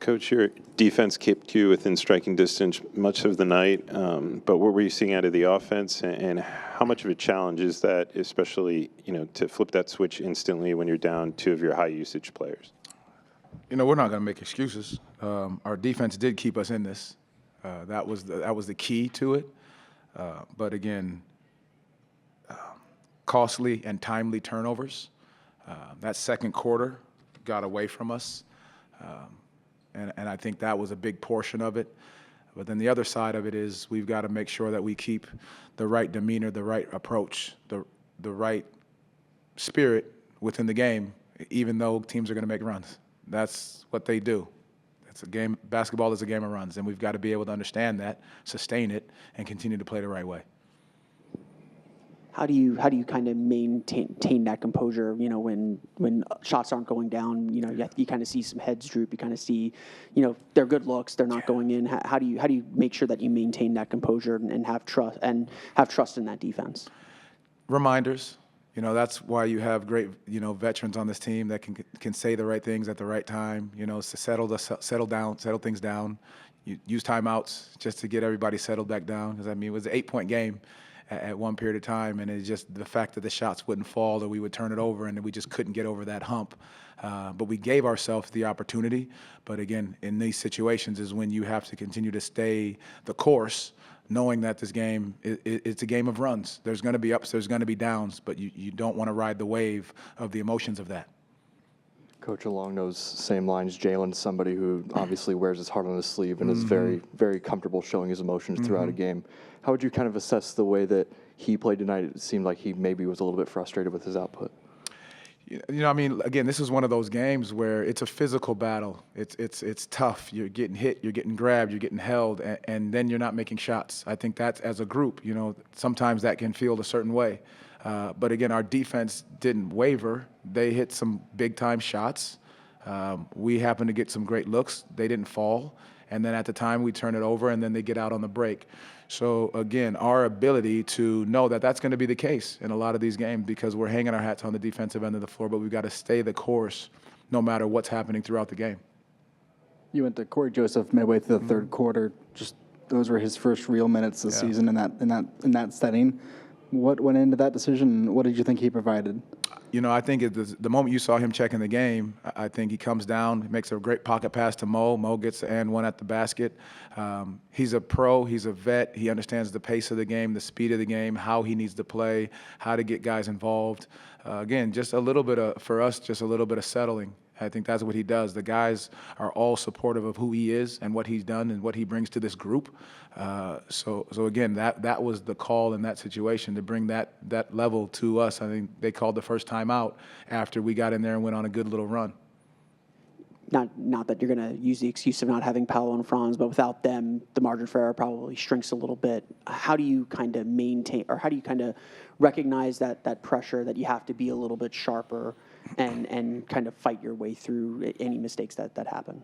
Coach, your defense kept you within striking distance much of the night, but what were you seeing out of the offense, and how much of a challenge is that, especially, to flip that switch instantly when you're down two of your high-usage players? We're not going to make excuses. Our defense did keep us in this. That was the key to it. But again, costly and timely turnovers. That second quarter got away from us. And I think that was a big portion of it. But then the other side of it is we've got to make sure that we keep the right demeanor, the right approach, the right spirit within the game, even though teams are going to make runs. That's what they do. It's a game. Basketball is a game of runs, and we've got to be able to understand that, sustain it, and continue to play the right way. How do you kind of maintain that composure? When shots aren't going down, you kind of see some heads droop. You kind of see, they're good looks, they're not going in. How do you make sure that you maintain that composure and have trust in that defense? Reminders. That's why you have great, veterans on this team that can say the right things at the right time. To settle things down. You use timeouts just to get everybody settled back down. Because it was an 8-point game at one period of time, and it's just the fact that the shots wouldn't fall, or we would turn it over, and we just couldn't get over that hump. But we gave ourselves the opportunity. But again, in these situations is when you have to continue to stay the course, knowing that this game, it's a game of runs. There's going to be ups, there's going to be downs, but you don't want to ride the wave of the emotions of that. Coach, along those same lines, Jalen's somebody who obviously wears his heart on his sleeve and is very, very comfortable showing his emotions throughout a game. How would you kind of assess the way that he played tonight? It seemed like he maybe was a little bit frustrated with his output. Again, this is one of those games where it's a physical battle. It's tough. You're getting hit, you're getting grabbed, you're getting held, and then you're not making shots. I think that's, as a group, sometimes that can feel a certain way. But again, our defense didn't waver. They hit some big-time shots. We happened to get some great looks. They didn't fall. And then at the time, we turn it over, and then they get out on the break. So, again, our ability to know that that's going to be the case in a lot of these games, because we're hanging our hats on the defensive end of the floor, but we've got to stay the course no matter what's happening throughout the game. You went to Corey Joseph midway through the third quarter. Just those were his first real minutes this season in that setting. What went into that decision? What did you think he provided? I think the moment you saw him checking the game, I think he comes down, makes a great pocket pass to Mo. Mo gets the and one at the basket. He's a pro. He's a vet. He understands the pace of the game, the speed of the game, how he needs to play, how to get guys involved. Again, just a little bit of settling. I think that's what he does. The guys are all supportive of who he is and what he's done and what he brings to this group. So again, that was the call in that situation, to bring that level to us. I think they called the first time out after we got in there and went on a good little run. Not that you're going to use the excuse of not having Paolo and Franz, but without them, the margin for error probably shrinks a little bit. How do you kind of maintain, or how do you kind of recognize that pressure, that you have to be a little bit sharper and kind of fight your way through any mistakes that happen?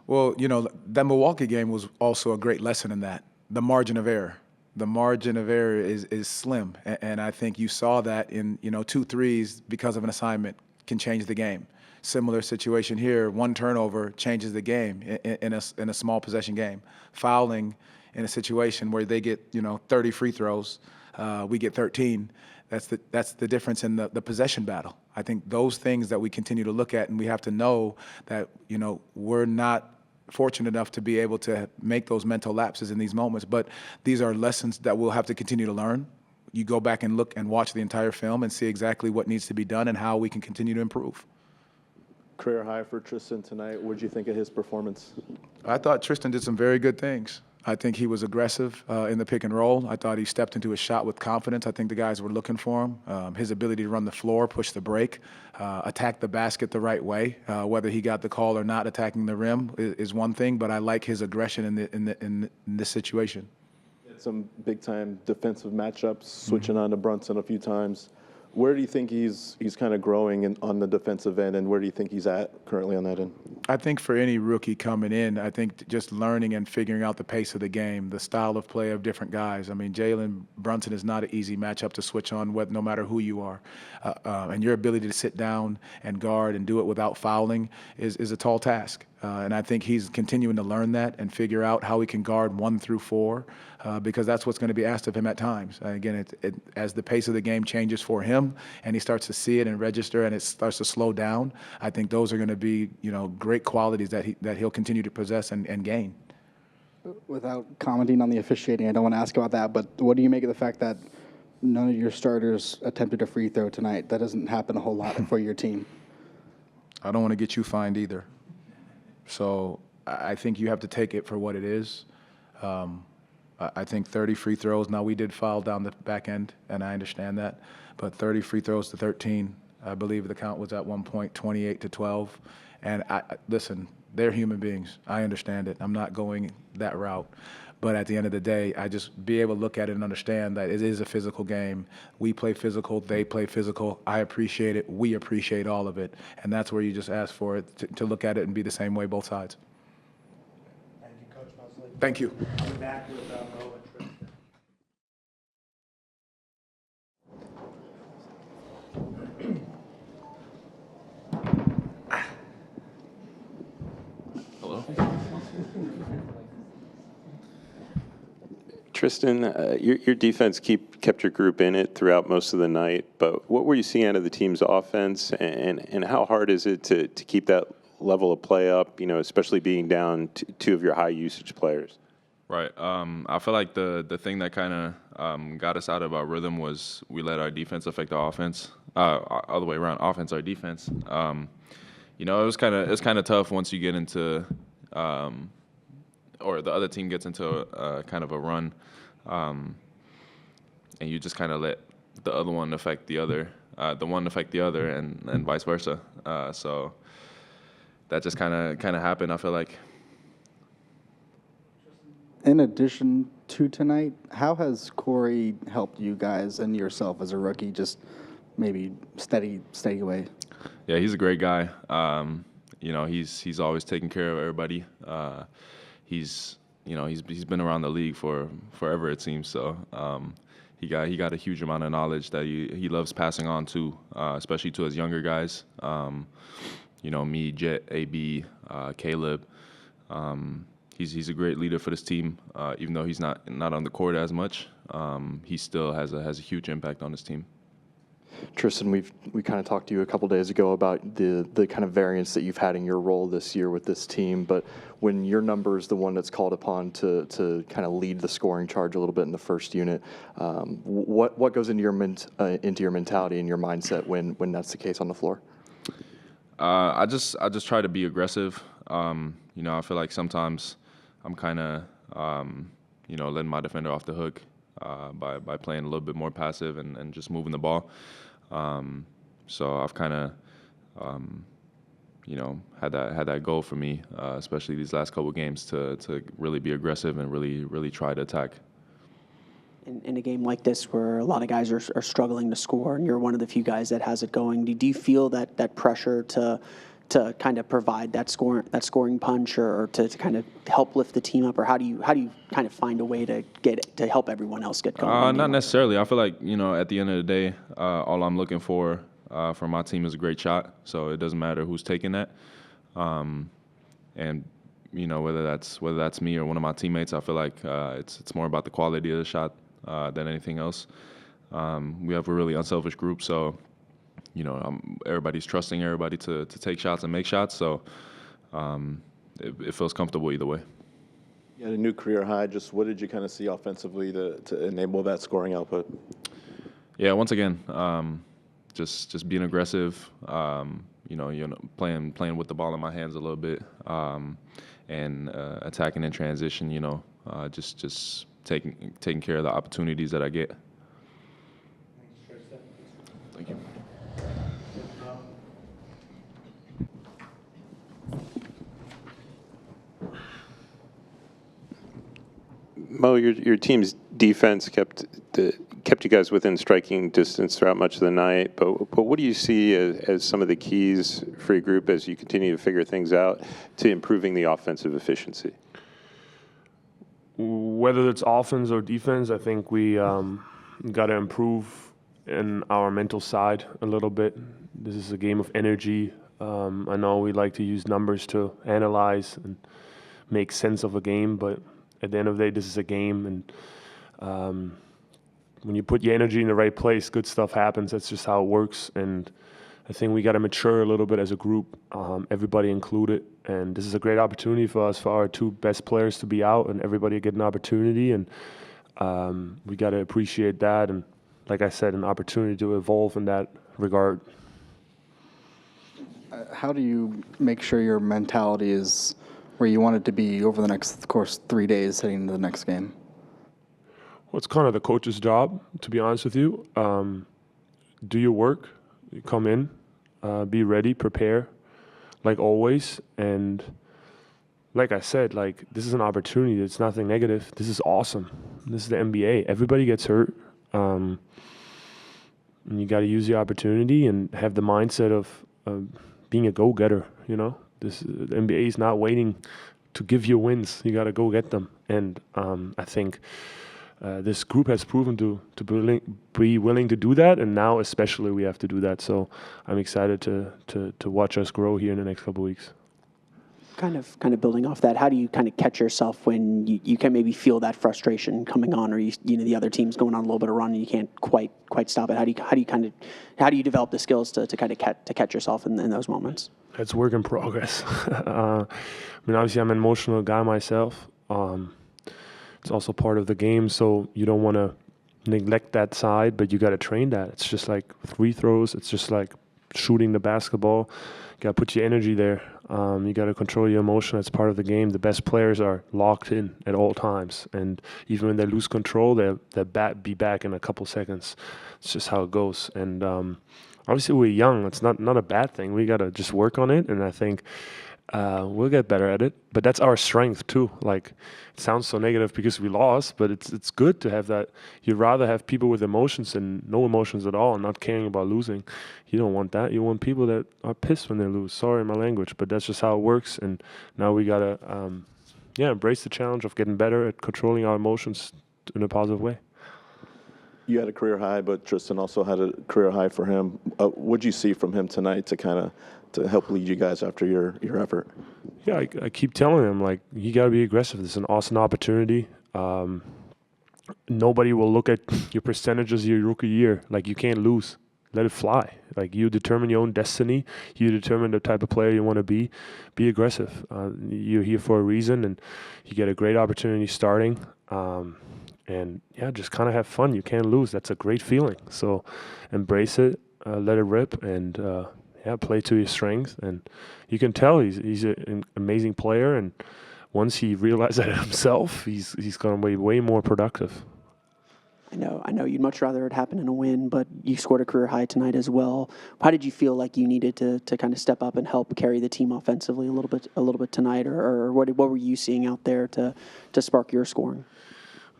Well, that Milwaukee game was also a great lesson in that. The margin of error. The margin of error is slim. And I think you saw that in, 2 threes because of an assignment can change the game. Similar situation here, one turnover changes the game in a small possession game. Fouling in a situation where they get, 30 free throws, we get 13. That's the difference in the possession battle. I think those things that we continue to look at, and we have to know that, we're not fortunate enough to be able to make those mental lapses in these moments. But these are lessons that we'll have to continue to learn. You go back and look and watch the entire film and see exactly what needs to be done and how we can continue to improve. Career high for Tristan tonight. What did you think of his performance? I thought Tristan did some very good things. I think he was aggressive in the pick and roll. I thought he stepped into his shot with confidence. I think the guys were looking for him. His ability to run the floor, push the break, attack the basket the right way. Whether he got the call or not, attacking the rim is one thing, but I like his aggression in this situation. Some big-time defensive matchups, switching on to Brunson a few times. Where do you think he's kind of growing on the defensive end, and where do you think he's at currently on that end? I think for any rookie coming in, I think just learning and figuring out the pace of the game, the style of play of different guys. I mean, Jalen Brunson is not an easy matchup to switch on, no matter who you are. And your ability to sit down and guard and do it without fouling is a tall task. And I think he's continuing to learn that and figure out how he can guard 1 through 4, because that's what's going to be asked of him at times. Again, as the pace of the game changes for him and he starts to see it and register and it starts to slow down, I think those are going to be, great qualities that he'll continue to possess and gain. Without commenting on the officiating, I don't want to ask about that, but what do you make of the fact that none of your starters attempted a free throw tonight? That doesn't happen a whole lot for your team. I don't want to get you fined either. So I think you have to take it for what it is. I think 30 free throws. Now, we did foul down the back end, and I understand that. But 30 free throws to 13. I believe the count was at one point 28-12. And listen, they're human beings. I understand it. I'm not going that route. But at the end of the day, I just be able to look at it and understand that it is a physical game. We play physical. They play physical. I appreciate it. We appreciate all of it. And that's where you just ask for it to look at it and be the same way both sides. Thank you, Coach Mosley. Thank you. I'll be back with Mo and Tristan. Tristan, your defense kept your group in it throughout most of the night, but what were you seeing out of the team's offense, and how hard is it to keep that level of play up, especially being down two of your high-usage players? Right. I feel like the thing that kind of got us out of our rhythm was we let our defense affect our offense, all the way around, offense, our defense. It was kind of tough once you get into or the other team gets into kind of a run, and you just kind of let the other one affect the other, and vice versa. So that just kind of happened, I feel like. In addition to tonight, how has Corey helped you guys and yourself as a rookie just maybe steady away? Yeah, he's a great guy. He's always taking care of everybody. He's been around the league for forever, it seems. So he got a huge amount of knowledge that he loves passing on to, especially to his younger guys. Me, Jet, AB, Caleb. He's a great leader for this team. Even though he's not on the court as much, he still has a huge impact on this team. Tristan, we kind of talked to you a couple days ago about the kind of variance that you've had in your role this year with this team, but when your number is the one that's called upon to kind of lead the scoring charge a little bit in the first unit, what goes into your mentality and your mindset when that's the case on the floor? I just try to be aggressive. I feel like sometimes I'm kind of letting my defender off the hook by playing a little bit more passive and just moving the ball. So I've kind of had that goal for me, especially these last couple of games, to really be aggressive and really try to attack. In a game like this where a lot of guys are struggling to score and you're one of the few guys that has it going, do you feel that pressure to kind of provide that scoring punch or to kind of help lift the team up, or how do you kind of find a way to help everyone else get going? Not necessarily. I feel like at the end of the day, all I'm looking for my team is a great shot. So it doesn't matter who's taking that, and whether that's me or one of my teammates. I feel like it's more about the quality of the shot than anything else. We have a really unselfish group, so. Everybody's trusting everybody to take shots and make shots, so it feels comfortable either way. You had a new career high. Just what did you kind of see offensively to enable that scoring output? Yeah, once again, just being aggressive. Playing with the ball in my hands a little bit, and attacking in transition. Just taking care of the opportunities that I get. Thank you. Mo, your team's defense kept the kept you guys within striking distance throughout much of the night. But what do you see as some of the keys for your group as you continue to figure things out to improving the offensive efficiency? Whether it's offense or defense, I think we got to improve in our mental side a little bit. This is a game of energy. I know we like to use numbers to analyze and make sense of a game, but at the end of the day, this is a game, and when you put your energy in the right place, good stuff happens. That's just how it works, and I think we got to mature a little bit as a group, everybody included, and this is a great opportunity for us, for our two best players to be out and everybody get an opportunity, and we got to appreciate that, and like I said, an opportunity to evolve in that regard. How do you make sure your mentality is where you want it to be over the next, of course, 3 days heading into the next game? Well, it's kind of the coach's job, to be honest with you. Do your work, you come in, be ready, prepare, like always. And like I said, like this is an opportunity. It's nothing negative. This is awesome. This is the NBA. Everybody gets hurt. And you got to use the opportunity and have the mindset of being a go-getter, you know? The NBA is not waiting to give you wins. You got to go get them. And I think this group has proven to be willing to do that, and now especially we have to do that. So I'm excited to watch us grow here in the next couple of weeks. Kind of building off that, how do you kind of catch yourself when you can maybe feel that frustration coming on, or you know the other team's going on a little bit of run and you can't quite stop it? How do you develop the skills to kind of catch yourself in those moments? It's work in progress. I mean, obviously I'm an emotional guy myself. It's also part of the game, so you don't want to neglect that side, but you got to train that. It's just like free throws. It's just like shooting the basketball. You got to put your energy there. You got to control your emotion. It's part of the game. The best players are locked in at all times, and even when they lose control, they'll be back in a couple seconds. It's just how it goes. And obviously we're young. It's not a bad thing. We got to just work on it, and I think we'll get better at it. But that's our strength too. Like, it sounds so negative because we lost, but it's good to have that. You'd rather have people with emotions than no emotions at all and not caring about losing. You don't want that. You want people that are pissed when they lose. Sorry, my language, but that's just how it works. And now we gotta embrace the challenge of getting better at controlling our emotions in a positive way. You had a career high, but Tristan also had a career high for him. What'd you see from him tonight to help lead you guys after your effort? Yeah, I keep telling him, like, you got to be aggressive. This is an awesome opportunity. Nobody will look at your percentages your rookie year. Like, you can't lose. Let it fly. Like, you determine your own destiny. You determine the type of player you want to be. Be aggressive. You're here for a reason, and you get a great opportunity starting. And, yeah, just kind of have fun. You can't lose. That's a great feeling. So embrace it, let it rip, and play to his strength. And you can tell he's an amazing player. And once he realized that himself, he's going to be way more productive. I know you'd much rather it happen in a win, but you scored a career high tonight as well. How did you feel like you needed to kind of step up and help carry the team offensively a little bit tonight, or what were you seeing out there to spark your scoring?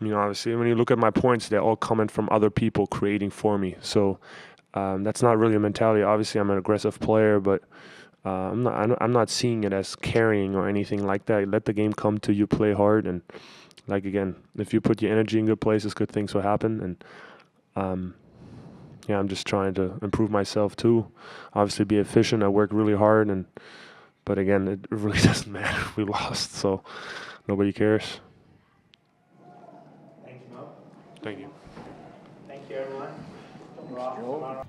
You know, obviously, when you look at my points, they're all coming from other people creating for me. So that's not really a mentality. Obviously, I'm an aggressive player, but I'm not seeing it as carrying or anything like that. Let the game come to you, play hard, and like, again, if you put your energy in good places, good things will happen. And I'm just trying to improve myself too. Obviously, be efficient. I work really hard, but again, it really doesn't matter if we lost. So nobody cares. Thank you, Mo. Thank you. Thank you, everyone. We're off tomorrow.